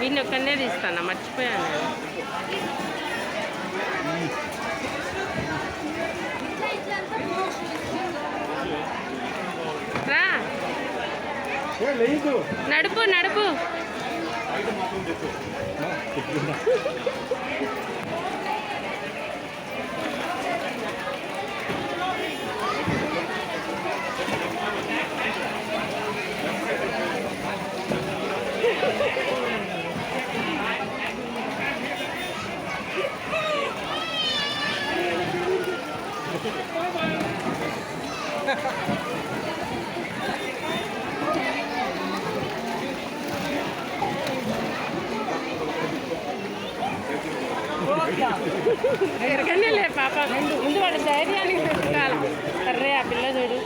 వీడిని ఒక్కనే తీస్తాను, మర్చిపోయాను. రా నడుపు నడుపు. ఎక్కడికనే లే పాప, ముందు వాడు ధైర్యానికి పెట్టుకోవాలి. అర్రే ఆ పిల్ల చూడు.